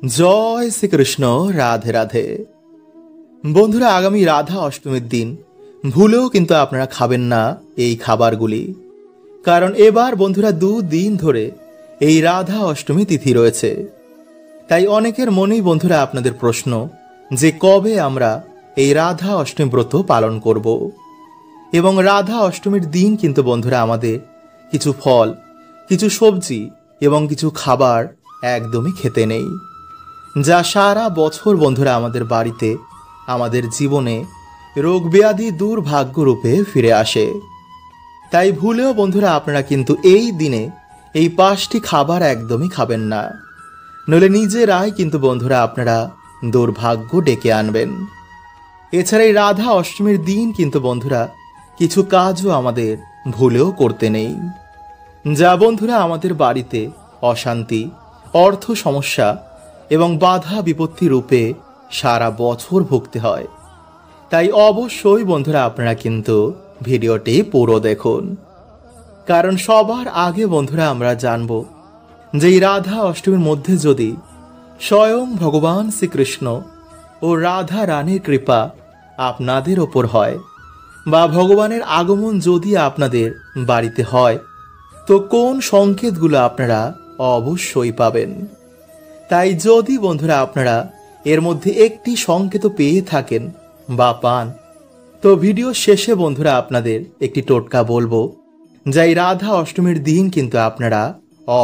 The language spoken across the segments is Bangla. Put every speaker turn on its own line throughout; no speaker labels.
জয় শ্রীকৃষ্ণ। রাধে রাধে। বন্ধুরা, আগামী রাধা অষ্টমীর দিন ভুলেও কিন্তু আপনারা খাবেন না এই খাবারগুলি, কারণ এবার বন্ধুরা 2 দিন ধরে এই রাধা অষ্টমী তিথি রয়েছে। তাই অনেকের মনেই বন্ধুরা আপনাদের প্রশ্ন যে কবে আমরা এই রাধা অষ্টমী ব্রত পালন করব। এবং রাধা অষ্টমীর দিন কিন্তু বন্ধুরা আমাদের কিছু ফল, কিছু সবজি এবং কিছু খাবার একদমই খেতে নেই, যা সারা বছর বন্ধুরা আমাদের বাড়িতে, আমাদের জীবনে রোগ ব্যাধি দুর্ভাগ্য রূপে ফিরে আসে। তাই ভুলেও বন্ধুরা আপনারা কিন্তু এই দিনে এই 5টি খাবার একদমই খাবেন না, নইলে নিজেরাই কিন্তু বন্ধুরা আপনারা দুর্ভাগ্য ডেকে আনবেন। এছাড়া এই রাধা অষ্টমীর দিন কিন্তু বন্ধুরা কিছু কাজও আমাদের ভুলেও করতে নেই, যা বন্ধুরা আমাদের বাড়িতে অশান্তি, অর্থ সমস্যা এবং বাধা বিপত্তি রূপে সারা বছর ভুগতে হয়। তাই অবশ্যই বন্ধুরা আপনারা কিন্তু ভিডিওটি পুরো দেখুন, কারণ সবার আগে বন্ধুরা আমরা জানব যে এই রাধা অষ্টমীর মধ্যে যদি স্বয়ং ভগবান শ্রীকৃষ্ণ ও রাধা রানীর কৃপা আপনাদের ওপর হয়, বা ভগবানের আগমন যদি আপনাদের বাড়িতে হয়, তো কোন সংকেতগুলো আপনারা অবশ্যই পাবেন। তাই যদি বন্ধুরা আপনারা এর মধ্যে একটি সংকেত পেয়ে থাকেন বা পান, তো ভিডিও শেষে বন্ধুরা আপনাদের একটি টোটকা বলবো, যা এই রাধা অষ্টমীর দিন কিন্তু আপনারা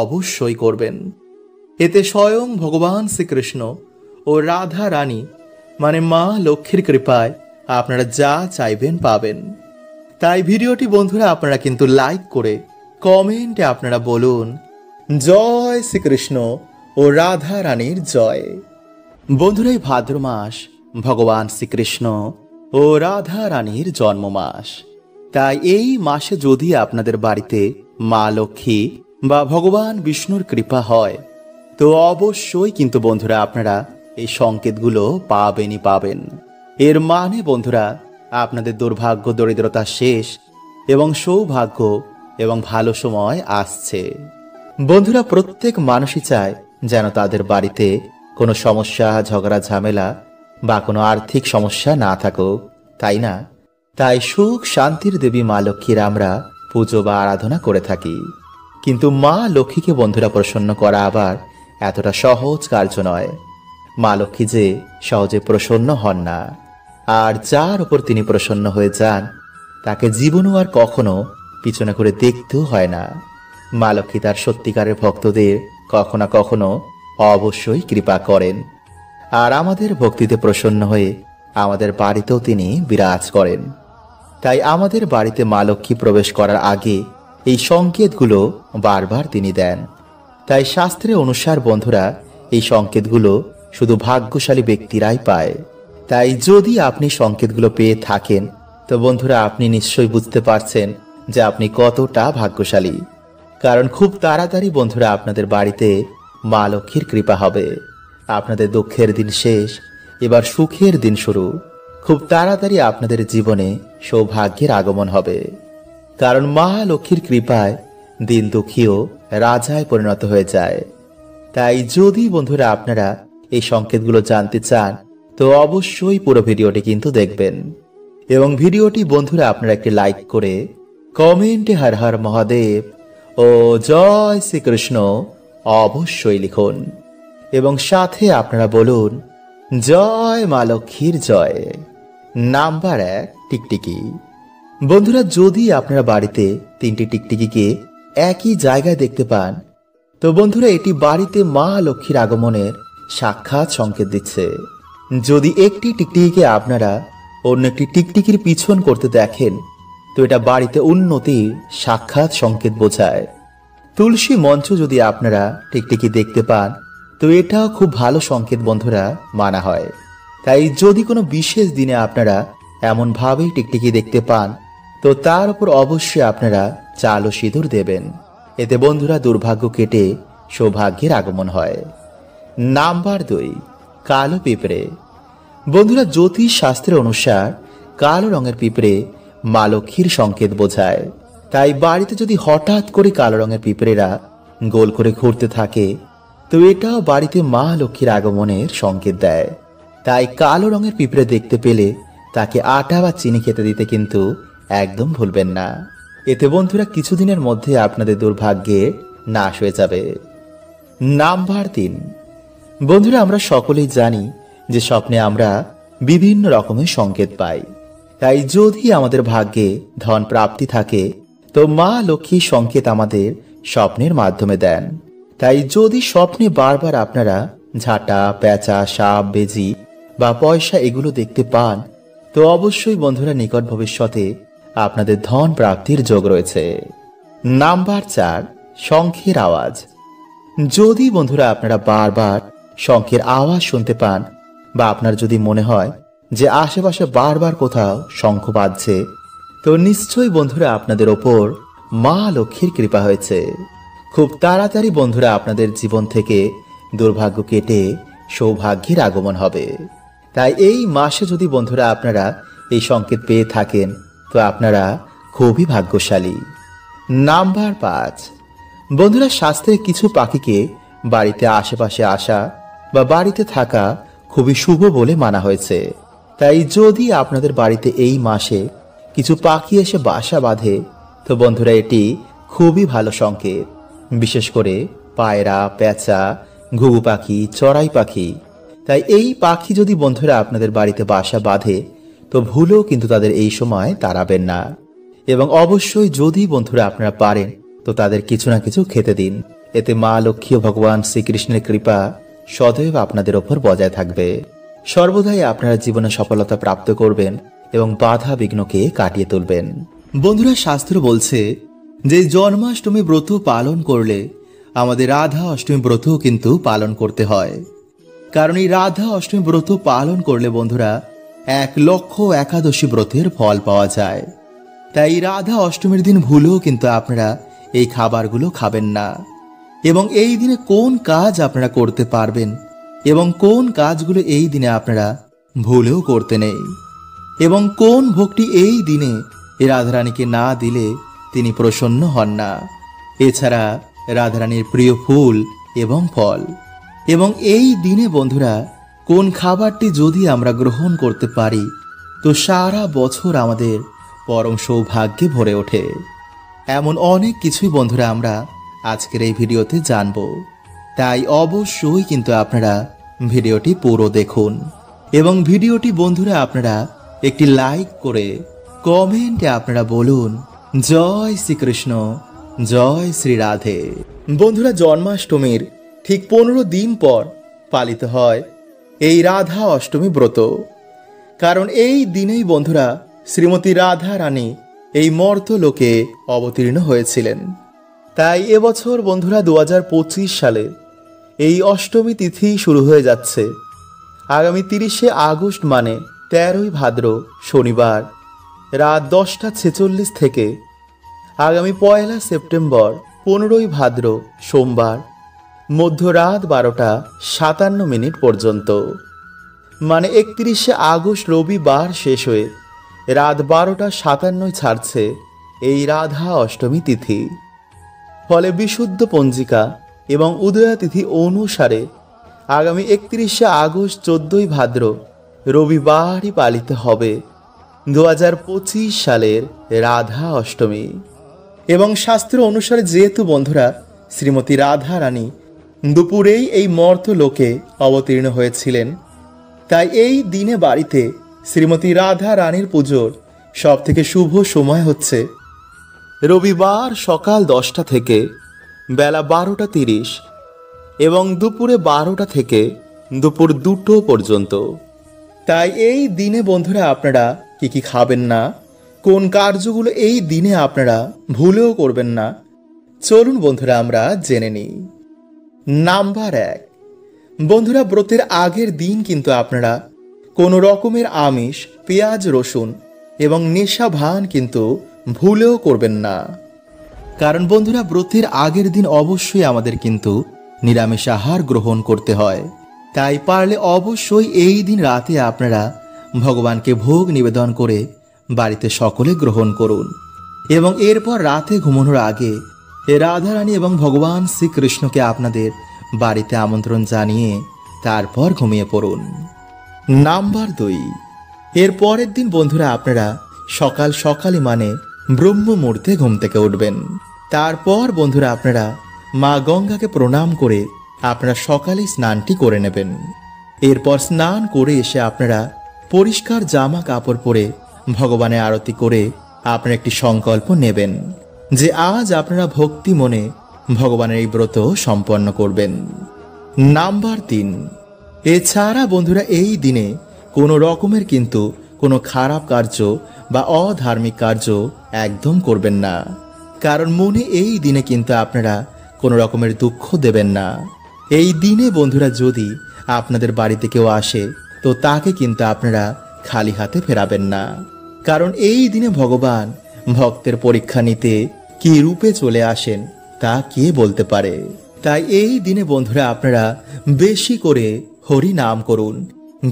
অবশ্যই করবেন। এতে স্বয়ং ভগবান শ্রীকৃষ্ণ ও রাধা রানী মানে মা লক্ষ্মীর কৃপায় আপনারা যা চাইবেন পাবেন। তাই ভিডিওটি বন্ধুরা আপনারা কিন্তু লাইক করে কমেন্টে আপনারা বলুন, জয় শ্রীকৃষ্ণ ও রাধা রানীর জয়। বন্ধুরা, এই ভাদ্র মাস ভগবান শ্রীকৃষ্ণ ও রাধা রানীর জন্ম মাস। তাই এই মাসে যদি আপনাদের বাড়িতে মা লক্ষ্মী বা ভগবান বিষ্ণুর কৃপা হয়, তো অবশ্যই কিন্তু বন্ধুরা আপনারা এই সংকেতগুলো পাবেনই পাবেন। এর মানে বন্ধুরা আপনাদের দুর্ভাগ্য দরিদ্রতা শেষ এবং সৌভাগ্য এবং ভালো সময় আসছে। বন্ধুরা, প্রত্যেক মানুষই চায় যেন তাদের বাড়িতে কোনো সমস্যা, ঝগড়া, ঝামেলা বা কোনো আর্থিক সমস্যা না থাকুক, তাই না? তাই সুখ শান্তির দেবী মা লক্ষ্মীর আমরা পুজো বা আরাধনা করে থাকি। কিন্তু মা লক্ষ্মীকে বন্ধুরা প্রসন্ন করা আবার এতটা সহজ কার্য নয়। মা লক্ষ্মী যে সহজে প্রসন্ন হন না, আর যার উপর তিনি প্রসন্ন হয়ে যান তাকে জীবনও আর কখনো পিছনে করে দেখতেও হয় না। মা লক্ষ্মী তার সত্যিকারের ভক্তদের কখনো কখনো অবশ্যই কৃপা করেন, আর আমাদের ভক্তিতে প্রসন্ন হয়ে আমাদের বাড়িতেও তিনি বিরাজ করেন। তাই আমাদের বাড়িতে মা লক্ষ্মী প্রবেশ করার আগে এই সংকেতগুলো বারবার তিনি দেন। তাই শাস্ত্রে অনুসার বন্ধুরা এই সংকেতগুলো শুধু ভাগ্যশালী ব্যক্তিরাই পায়। তাই যদি আপনি সংকেতগুলো পেয়ে থাকেন, তো বন্ধুরা আপনি নিশ্চয়ই বুঝতে পারছেন যে আপনি কতটা ভাগ্যশালী, কারণ খুব তাড়াতাড়ি বন্ধুরা আপনাদের বাড়িতে মা লক্ষ্মীর কৃপা হবে। আপনাদের দুঃখের দিন শেষ, এবার সুখের দিন শুরু। খুব তাড়াতাড়ি আপনাদের জীবনে সৌভাগ্যের আগমন হবে, কারণ মা লক্ষ্মীর কৃপায় দিন দুঃখীও রাজায় পরিণত হয়ে যায়। তাই যদি বন্ধুরা আপনারা এই সংকেতগুলো জানতে চান, তো অবশ্যই পুরো ভিডিওটি কিন্তু দেখবেন। এবং ভিডিওটি বন্ধুরা আপনারা একটি লাইক করে কমেন্টে হর হর মহাদেব ও জয় শ্রীকৃষ্ণ অবশ্যই লিখুন। এবং সাথে আপনারা বলুন, জয় মা লক্ষ্মীর জয়। নাম্বার 1, টিকটিকি। বন্ধুরা, যদি আপনারা বাড়িতে 3টি টিকটিকিকে একই জায়গায় দেখতে পান, তো বন্ধুরা এটি বাড়িতে মা লক্ষ্মীর আগমনের সাক্ষাৎ সংকেত দিচ্ছে। যদি একটি টিকটিকিকে আপনারা অন্য একটি টিকটিকির পিছন করতে দেখেন, তো এটা বাড়িতে উন্নতির সাক্ষাৎ সংকেত বোঝায়। তুলসী মঞ্চ যদি আপনারা টিকটিকি দেখতে পান, তো এটাও খুব ভালো সংকেত বন্ধুরা মানা হয়। তাই যদি কোনো বিশেষ দিনে আপনারা এমন ভাবেই টিকটিকি দেখতে পান, তো তার উপর অবশ্যই আপনারা চাল ও সিঁদুর দেবেন। এতে বন্ধুরা দুর্ভাগ্য কেটে সৌভাগ্যের আগমন হয়। নাম্বার 2, কালো পিঁপড়ে। বন্ধুরা, জ্যোতিষ শাস্ত্রের অনুসার কালো রঙের পিঁপড়ে মা লক্ষ্মীর সংকেত বোঝায়। তাই বাড়িতে যদি হঠাৎ করে কালো রঙের পিঁপড়েরা গোল করে ঘুরতে থাকে, তো এটাও বাড়িতে মা লক্ষ্মীর আগমনের সংকেত দেয়। তাই কালো রঙের পিঁপড়ে দেখতে পেলে তাকে আটা বা চিনি খেতে দিতে কিন্তু একদম ভুলবেন না। এতে বন্ধুরা কিছুদিনের মধ্যে আপনাদের দুর্ভাগ্যে নাশ হয়ে যাবে। নাম্বার 3, বন্ধুরা আমরা সকলেই জানি যে স্বপ্নে আমরা বিভিন্ন রকমের সংকেত পাই। তাই যদি আমাদের ভাগ্যে ধন প্রাপ্তি থাকে তো মা লক্ষ্মী সংকেত আমাদের স্বপ্নের মাধ্যমে দেন। তাই যদি স্বপ্নে বারবার আপনারা ঝাঁটা, পেঁচা, সাপ, বেজি বা পয়সা এগুলো দেখতে পান তো অবশ্যই বন্ধুরা নিকট ভবিষ্যতে আপনাদের ধন প্রাপ্তির যোগ রয়েছে। নাম্বার 4, শঙ্খের আওয়াজ। যদি বন্ধুরা আপনারা বারবার শঙ্খের আওয়াজ শুনতে পান বা আপনার যদি মনে হয় যে আশেপাশে বারবার কোথাও শঙ্খ বাজছে তো নিশ্চয়ই বন্ধুরা আপনাদের ওপর মা লক্ষ্মীর কৃপা হয়েছে। খুব তাড়াতাড়ি বন্ধুরা আপনাদের জীবন থেকে দুর্ভাগ্য কেটে সৌভাগ্যের আগমন হবে। তাই এই মাসে যদি বন্ধুরা আপনারা এই সংকেত পেয়ে থাকেন তো আপনারা খুবই ভাগ্যশালী। নাম্বার 5, বন্ধুরা শাস্ত্রে কিছু পাখিকে বাড়িতে আশেপাশে আসা বা বাড়িতে থাকা খুবই শুভ বলে মানা হয়েছে। তাই যদি আপনাদের বাড়িতে এই মাসে কিছু পাখি এসে বাসা বাঁধে তো বন্ধুরা এটি খুবই ভালো সংকেত। বিশেষ করে পায়রা, পেঁচা, ঘুঘু পাখি, চড়াই পাখি। তাই এই পাখি যদি বন্ধুরা আপনাদের বাড়িতে বাসা বাঁধে তো ভুলেও কিন্তু তাদের এই সময় তাড়াবেন না। এবং অবশ্যই যদি বন্ধুরা আপনারা পারেন তো তাদের কিছু না কিছু খেতে দিন। এতে মা লক্ষ্মী ও ভগবান শ্রীকৃষ্ণের কৃপা সদৈব আপনাদের ওপর বজায় থাকবে। সর্বদাই আপনারা জীবনে সফলতা প্রাপ্ত করবেন এবং বাধা বিঘ্নকে কাটিয়ে তুলবেন। বন্ধুরা শাস্ত্র বলছে যে জন্মাষ্টমী ব্রত পালন করলে আমাদের রাধা অষ্টমী ব্রত কিন্তু পালন করতে হয়। কারণ এই রাধা অষ্টমী ব্রত পালন করলে বন্ধুরা 1,00,000 ব্রতের ফল পাওয়া যায়। তাই রাধা অষ্টমীর দিন ভুলেও কিন্তু আপনারা এই খাবারগুলো খাবেন না। এবং এই দিনে কোন কাজ আপনারা করতে পারবেন এবং কোন কাজগুলো এই দিনে আপনারা ভুলেও করতে নেই এবং কোন ভোগটি এই দিনে রাধারানীকে না দিলে তিনি প্রসন্ন হন না। এছাড়া রাধারানীর প্রিয় ফুল এবং ফল এবং এই দিনে বন্ধুরা কোন খাবারটি যদি আমরা গ্রহণ করতে পারি তো সারা বছর আমাদের পরম সৌভাগ্যে ভরে ওঠে। এমন অনেক কিছুই বন্ধুরা আমরা আজকের এই ভিডিওতে জানব। তাই অবশ্যই কিন্তু আপনারা ভিডিওটি পুরো দেখুন এবং ভিডিওটি বন্ধুরা আপনারা একটি লাইক করে কমেন্টে আপনারা বলুন জয় শ্রীকৃষ্ণ, জয় শ্রী রাধে। বন্ধুরা জন্মাষ্টমীর ঠিক 15 দিন পর পালিত হয় এই রাধা অষ্টমী ব্রত। কারণ এই দিনেই বন্ধুরা শ্রীমতী রাধা রানী এই মর্তলোকে অবতীর্ণ হয়েছিলেন। তাই এবছর বন্ধুরা 2025 সালে এই অষ্টমী তিথি শুরু হয়ে যাচ্ছে আগামী 30শে আগস্ট মানে 13ই ভাদ্র শনিবার রাত 10:46 থেকে আগামী 1 সেপ্টেম্বর 15ই ভাদ্র সোমবার মধ্যরাত 12:57 পর্যন্ত, মানে 31শে আগস্ট রবিবার শেষ হয়ে রাত 12:57 ছাড়ছে এই রাধা অষ্টমী তিথি। ফলে বিশুদ্ধ পঞ্জিকা এবং উদয়া তিথি অনুসারে আগামী 31শে আগস্ট 14ই ভাদ্র রবিবারই পালিত হবে 2025 সালের রাধা অষ্টমী। এবং শাস্ত্র অনুসারে যেহেতু বন্ধুরা শ্রীমতী রাধা রানী দুপুরেই এই মর্তলোকে অবতীর্ণ হয়েছিলেন, তাই এই দিনে বাড়িতে শ্রীমতী রাধা রানীর পুজোর সব থেকে শুভ সময় হচ্ছে রবিবার সকাল 10টা থেকে বেলা 12:30 এবং দুপুরে 12টা থেকে দুপুর 2টো পর্যন্ত। তাই এই দিনে বন্ধুরা আপনারা কি খাবেন না, কোন কার্যগুলো এই দিনে আপনারা ভুলেও করবেন না, চলুন বন্ধুরা আমরা জেনে নিই। নাম্বার 1, বন্ধুরা ব্রতের আগের দিন কিন্তু আপনারা কোনো রকমের আমিষ, পেঁয়াজ, রসুন এবং নেশা ভান কিন্তু ভুলেও করবেন না। কারণ বন্ধুরা ব্রতের আগের দিন অবশ্যই আমাদের কিন্তু নিরামিষ আহার গ্রহণ করতে হয়। তাই পারলে অবশ্যই এই দিন রাতে আপনারা ভগবানকে ভোগ নিবেদন করে বাড়িতে সকলে গ্রহণ করুন এবং এরপর রাতে ঘুমানোর আগে রাধারানী এবং ভগবান শ্রীকৃষ্ণকে আপনাদের বাড়িতে আমন্ত্রণ জানিয়ে তারপর ঘুমিয়ে পড়ুন। নাম্বার 2, এর পরের দিন বন্ধুরা আপনারা সকাল সকালই মানে ব্রহ্ম মুহূর্তে ঘুম থেকে উঠবেন। তারপর বন্ধুরা আপনারা মা গঙ্গাকে প্রণাম করে আপনারা সকালে স্নানটি করে নেবেন। এরপর স্নান করে এসে আপনারা পরিষ্কার জামা কাপড় পরে ভগবানের আরতি করে আপনারা একটি সংকল্প নেবেন যে আজ আপনারা ভক্তি মনে ভগবানের এই ব্রত সম্পন্ন করবেন। নাম্বার 3, এছাড়া বন্ধুরা এই দিনে কোনো রকমের কিন্তু কোনো খারাপ কার্য বা অধার্মিক কার্য একদম করবেন না, কারণ মনে এই দিনে কিন্তু আপনারা কোনো রকমের দুঃখ দেবেন না। এই দিনে বন্ধুরা যদি আপনাদের বাড়িতে কেউ আসে তো তাকে কিন্তু আপনারা খালি হাতে ফেরাবেন না, কারণ এই দিনে ভগবান ভক্তের পরীক্ষা নিতে কি রূপে চলে আসেন তা কে বলতে পারে। তাই এই দিনে বন্ধুরা আপনারা বেশি করে হরি নাম করুন,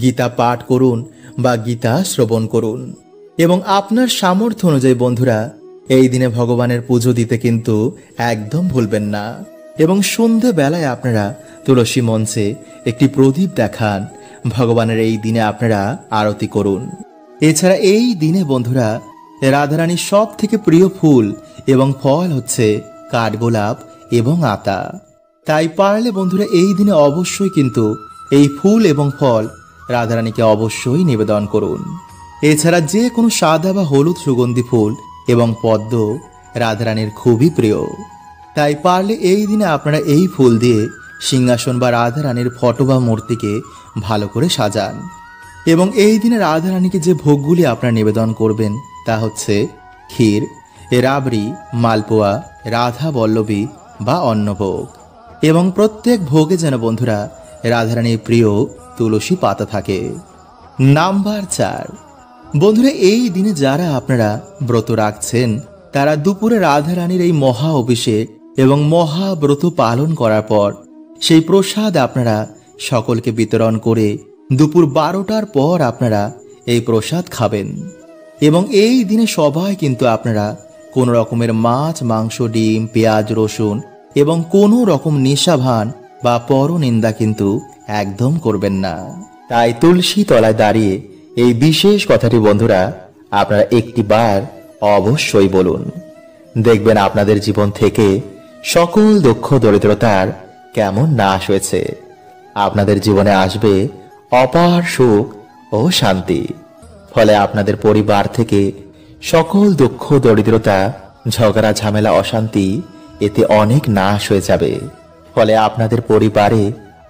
গীতা পাঠ করুন বা গীতা শ্রবণ করুন এবং আপনার সামর্থ্য অনুযায়ী বন্ধুরা এই দিনে ভগবানের পুজো দিতে কিন্তু একদম ভুলবেন না। এবং সন্ধ্যেবেলায় আপনারা তুলসী মঞ্চে একটি প্রদীপ দেখান, ভগবানের এই দিনে আপনারা আরতি করুন। এছাড়া এই দিনে বন্ধুরা রাধারানীর সব থেকে প্রিয় ফুল এবং ফল হচ্ছে কাঠগোলাপ এবং আতা। তাই পারলে বন্ধুরা এই দিনে অবশ্যই কিন্তু এই ফুল এবং ফল রাধারানীকে অবশ্যই নিবেদন করুন। এছাড়া যে কোনো সাদা বা হলুদ সুগন্ধি ফুল এবং পদ্ম রাধারানীর খুবই প্রিয়। তাই পারলে এই দিনে আপনারা এই ফুল দিয়ে সিংহাসন বা রাধারানীর ফটো বা মূর্তিকে ভালো করে সাজান। এবং এই দিনে রাধারানীকে যে ভোগগুলি আপনারা নিবেদন করবেন তা হচ্ছে ক্ষীর, রাবড়ি, মালপোয়া, রাধা বল্লভী বা অন্নভোগ। এবং প্রত্যেক ভোগে যেন বন্ধুরা রাধারানীর প্রিয় তুলসী পাতা থাকে। নাম্বার 4, বন্ধুরা এই দিনে যারা আপনারা ব্রত রাখছেন তারা দুপুরে রাধারানীর এই মহা অভিষেক এবং মহাব্রত পালন করার পর সেই প্রসাদ আপনারা সকলকে বিতরণ করে দুপুর 12টার পর আপনারা এই প্রসাদ খাবেন। এবং এই দিনে সবাই কিন্তু আপনারা কোনো রকমের মাছ, মাংস, ডিম, পেঁয়াজ, রসুন এবং কোনো রকম নেশাভান বা পরনিন্দা কিন্তু একদম করবেন না। তাই তুলসী তলায় দাঁড়িয়ে এই বিশেষ কথাটি বন্ধুরা আপনারা একটি বার অবশ্যই বলুন। দেখবেন আপনাদের জীবন থেকে সকল দুঃখ দরিদ্রতার কেমন নাশ হয়েছে। আপনাদের জীবনে আসবে অপার সুখ ও শান্তি। ফলে আপনাদের পরিবার থেকে সকল দুঃখ দরিদ্রতা, ঝগড়া, ঝামেলা, অশান্তি এতে অনেক নাশ হয়ে যাবে। ফলে আপনাদের পরিবারে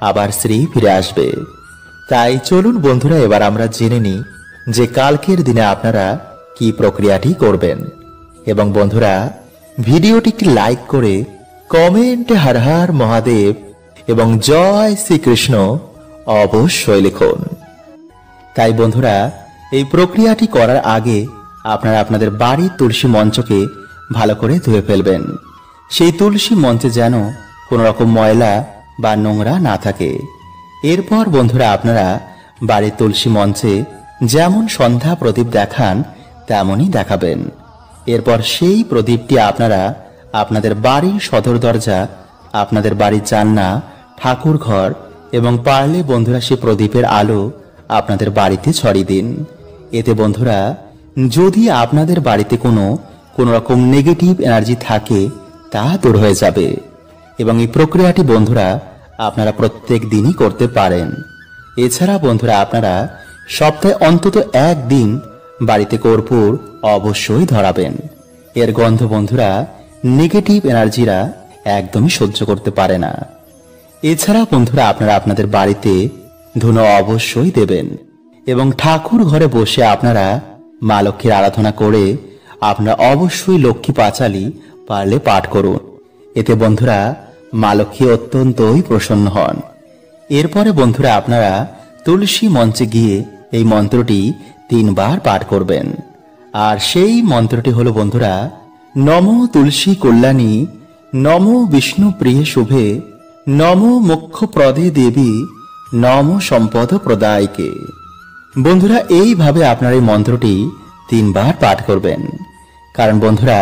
আবার শ্রী ফিরে আসবে। তাই চলুন বন্ধুরা এবার আমরা জেনে নিই যে কালকের দিনে আপনারা কি প্রক্রিয়াটি করবেন। এবং বন্ধুরা ভিডিওটি একটি লাইক করে কমেন্টে হর হর মহাদেব এবং জয় শ্রীকৃষ্ণ অবশ্যই লিখুন। তাই বন্ধুরা এই প্রক্রিয়াটি করার আগে আপনারা আপনাদের বাড়ির তুলসী মঞ্চকে ভালো করে ধুয়ে ফেলবেন। সেই তুলসী মঞ্চে যেন কোনো রকম ময়লা বা নোংরা না থাকে। এরপর বন্ধুরা আপনারা বাড়ির তুলসী মঞ্চে যেমন সন্ধ্যা প্রদীপ দেখান তেমনই দেখাবেন। এরপর সেই প্রদীপটি আপনারা আপনাদের বাড়ির সদর দরজা, আপনাদের বাড়ির জানলা, ঠাকুর ঘর এবং পারলে বন্ধুরা সেই প্রদীপের আলো আপনাদের বাড়িতে ছড়িয়ে দিন। এতে বন্ধুরা যদি আপনাদের বাড়িতে কোনো রকম নেগেটিভ এনার্জি থাকে তা দূর হয়ে যাবে। এবং এই প্রক্রিয়াটি বন্ধুরা আপনারা প্রত্যেক দিনই করতে পারেন। এছাড়া বন্ধুরা আপনারা সপ্তাহে অন্তত একদিন বাড়িতে কর্পূর অবশ্যই ধরাবেন। এর গন্ধ বন্ধুরা নেগেটিভ এনার্জিরা একদমই সহ্য করতে পারে না। এছাড়া বন্ধুরা আপনারা আপনাদের বাড়িতে ধুনো অবশ্যই দেবেন। এবং ঠাকুর ঘরে বসে আপনারা মা লক্ষ্মীর আরাধনা করে আপনারা অবশ্যই লক্ষ্মী পাঁচালী পারলে পাঠ করুন। এতে বন্ধুরা মা লক্ষ্মী অত্যন্তই প্রসন্ন হন। এরপরে বন্ধুরা আপনারা তুলসী মঞ্চে গিয়ে এই মন্ত্রটি 3 বার পাঠ করবেন। আর সেই মন্ত্রটি হলো বন্ধুরা নমো তুলসী কল্যাণী, নমো বিষ্ণু প্রিয়ে শুভে, নমো মোক্ষ প্রদে দেবী, নমো সম্পদ প্রদায়কে। বন্ধুরা এইভাবে আপনারা এই মন্ত্রটি 3 বার পাঠ করবেন। কারণ বন্ধুরা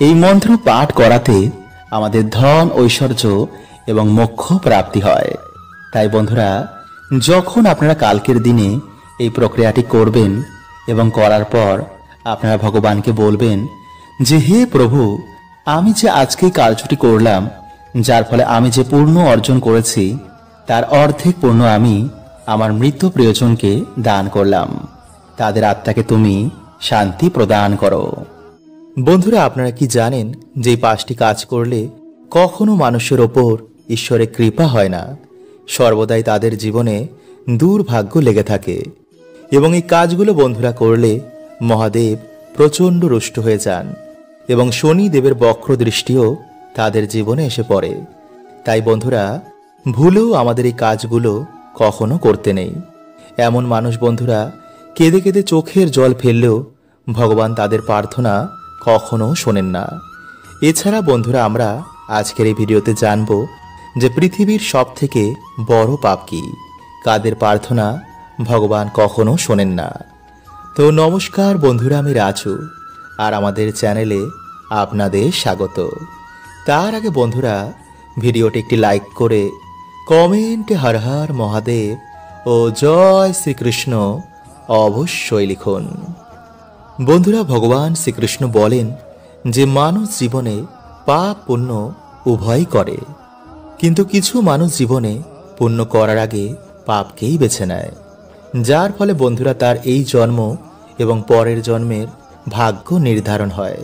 এই মন্ত্র পাঠ করাতে আমাদের ধন, ঐশ্বর্য এবং মোক্ষ প্রাপ্তি হয়। তাই বন্ধুরা, যখন আপনারা কালকের দিনে এই প্রক্রিয়াটি করবেন এবং করার পর আপনারা ভগবানকে বলবেন যে, হে প্রভু, আমি যে আজকে কার্যটি করলাম, যার ফলে আমি যে পুণ্য অর্জন করেছি তার অর্ধেক পুণ্য আমি আমার মৃত প্রিয়জনকে দান করলাম। তাদের আত্মাকে তুমি শান্তি প্রদান করো। বন্ধুরা, আপনারা কি জানেন যে 5টি কাজ করলে কখনো মানুষের ওপর ঈশ্বরের কৃপা হয় না, সর্বদাই তাদের জীবনে দুর্ভাগ্য লেগে থাকে। এবং এই কাজগুলো বন্ধুরা করলে মহাদেব প্রচণ্ড রুষ্ট হয়ে যান এবং শনি দেবের বক্র দৃষ্টিও তাদের জীবনে এসে পড়ে। তাই বন্ধুরা, ভুলেও আমাদের এই কাজগুলো কখনো করতে নেই। এমন মানুষ বন্ধুরা কেঁদে কেঁদে চোখের জল ফেললেও ভগবান তাদের প্রার্থনা কখনো শোনেন না। এছাড়া বন্ধুরা, আমরা আজকের এই ভিডিওতে জানব যে পৃথিবীর সবথেকে বড় পাপ কি, কাদের প্রার্থনা ভগবান কখনো শোনেন না। তো নমস্কার বন্ধুরা, আমি রাজু, আর আমাদের চ্যানেলে আপনাদের স্বাগত। তার আগে বন্ধুরা, ভিডিওটি একটি লাইক করে কমেন্টে হর হর মহাদেব ও জয় শ্রীকৃষ্ণ অবশ্যই লিখুন। বন্ধুরা, ভগবান শ্রীকৃষ্ণ বলেন যে মানুষ জীবনে পাপ পুণ্য উভয়ই করে, কিন্তু কিছু মানুষ জীবনে পুণ্য করার আগে পাপকেই বেছে নেয়, যার ফলে বন্ধুরা তার এই জন্ম এবং পরের জন্মের ভাগ্য নির্ধারণ হয়।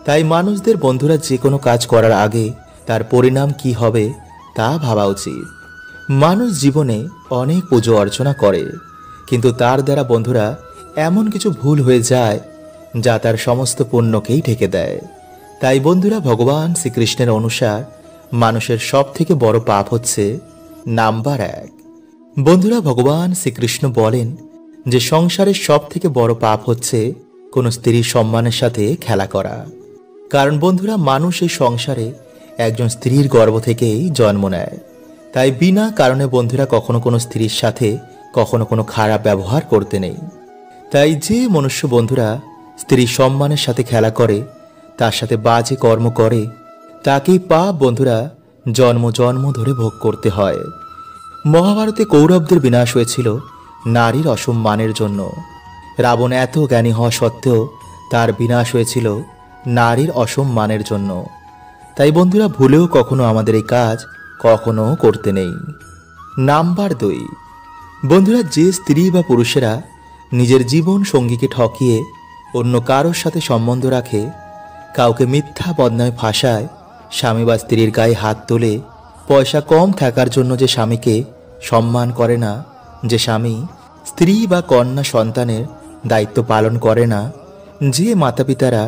তাই মানুষদের বন্ধুরা যে কোনো কাজ করার আগে তার পরিণাম কি হবে তা ভাবা উচিত। মানুষ জীবনে অনেক পুজো অর্চনা করে, কিন্তু তার দ্বারা বন্ধুরা এমন কিছু ভুল হয়ে যায় যা তার সমস্ত পুণ্যকেই ঢেকে দেয়। তাই বন্ধুরা, ভগবান শ্রীকৃষ্ণের অনুসার মানুষের সব থেকে বড় পাপ হচ্ছে নাম্বার 1। বন্ধুরা, ভগবান শ্রীকৃষ্ণ বলেন যে সংসারের সব থেকে বড় পাপ হচ্ছে কোনো স্ত্রীর সম্মানের সাথে খেলা করা। কারণ বন্ধুরা, মানুষ এই সংসারে একজন স্ত্রীর গর্ভ থেকেই জন্ম নেয়। তাই বিনা কারণে বন্ধুরা কখনো কোনো স্ত্রীর সাথে কখনো কোনো খারাপ ব্যবহার করতে নেই। তাই যে মনুষ্য বন্ধুরা স্ত্রীর সম্মানের সাথে খেলা করে, তার সাথে বাজে কর্ম করে, তাকেই পাপ বন্ধুরা জন্ম জন্ম ধরে ভোগ করতে হয়। মহাভারতে কৌরবদের বিনাশ হয়েছিল নারীর অসম্মানের জন্য। রাবণ এত জ্ঞানী হওয়া সত্ত্বেও তার বিনাশ হয়েছিল নারীর অসম্মানের জন্য। তাই বন্ধুরা, ভুলেও কখনো আমাদের এই কাজ কখনো করতে নেই। নাম্বার 2, বন্ধুরা যে স্ত্রী বা পুরুষেরা নিজের জীবন সঙ্গীকে ঠকিয়ে অন্য কারোর সাথে সম্বন্ধ রাখে, কাউকে মিথ্যা বদনামে ফাঁসায়, স্বামী বা স্ত্রীর গায়ে হাত তোলে, পয়সা কম থাকার জন্য যে স্বামীকে সম্মান করে না, যে স্বামী স্ত্রী বা কন্যা সন্তানের দায়িত্ব পালন করে না, যে মাতা পিতারা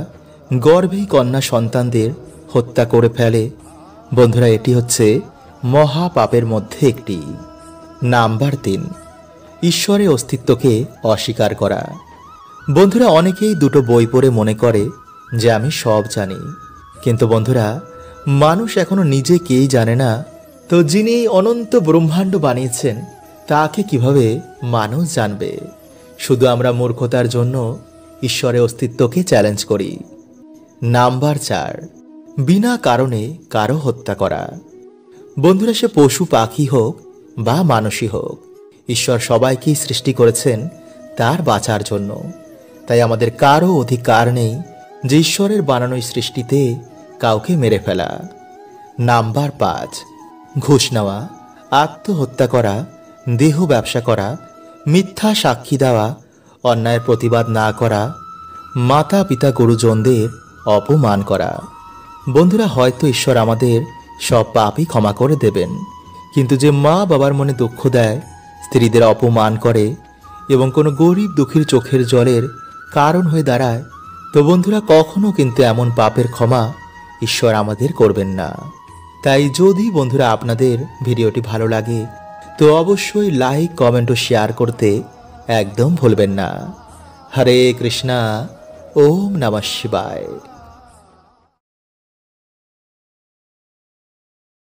গর্ভেই কন্যা সন্তানদের হত্যা করে ফেলে, বন্ধুরা এটি হচ্ছে মহা পাপের মধ্যে একটি। নাম্বার 3, ঈশ্বরের অস্তিত্বকে অস্বীকার করা। বন্ধুরা, অনেকেই দুটো বই পড়ে মনে করে যে আমি সব জানি, কিন্তু বন্ধুরা মানুষ এখনো নিজে কেই জানে না, তো যিনি অনন্ত ব্রহ্মাণ্ড বানিয়েছেন তাকে কিভাবে মানুষ জানবে? শুধু আমরা মূর্খতার জন্য ঈশ্বরের অস্তিত্বকে চ্যালেঞ্জ করি। নাম্বার 4, বিনা কারণে কারো হত্যা করা। বন্ধুরা, সে পশু পাখি হোক বা মানুষই হোক, ঈশ্বর সবাইকেই সৃষ্টি করেছেন তার বাঁচার জন্য। তাই আমাদের কারো অধিকার নেই যে ঈশ্বরের বানানো সৃষ্টিতে কাউকে মেরে ফেলা। নাম্বার 5, ঘুষ নেওয়া, আত্মহত্যা করা, দেহ ব্যবসা করা, মিথ্যা সাক্ষী দেওয়া, অন্যায়ের প্রতিবাদ না করা, মাতা পিতা গুরুজনদের অপমান করা। বন্ধুরা, হয়তো ঈশ্বর আমাদের সব পাপই ক্ষমা করে দেবেন, কিন্তু যে মা বাবার মনে দুঃখ দেয়, স্ত্রীদের অপমান করে এবং কোনো গরিব দুঃখীর চোখের জলের কারণ হয়ে দাঁড়ায়, তো বন্ধুরা কখনো কিন্তু এমন পাপের ক্ষমা ঈশ্বর আমাদের করবেন না। তাই যদি বন্ধুরা আপনাদের ভিডিওটি ভালো লাগে তো অবশ্যই লাইক, কমেন্ট ও শেয়ার করতে একদম ভুলবেন না। হরে কৃষ্ণা, ওম নমঃ শিবায়।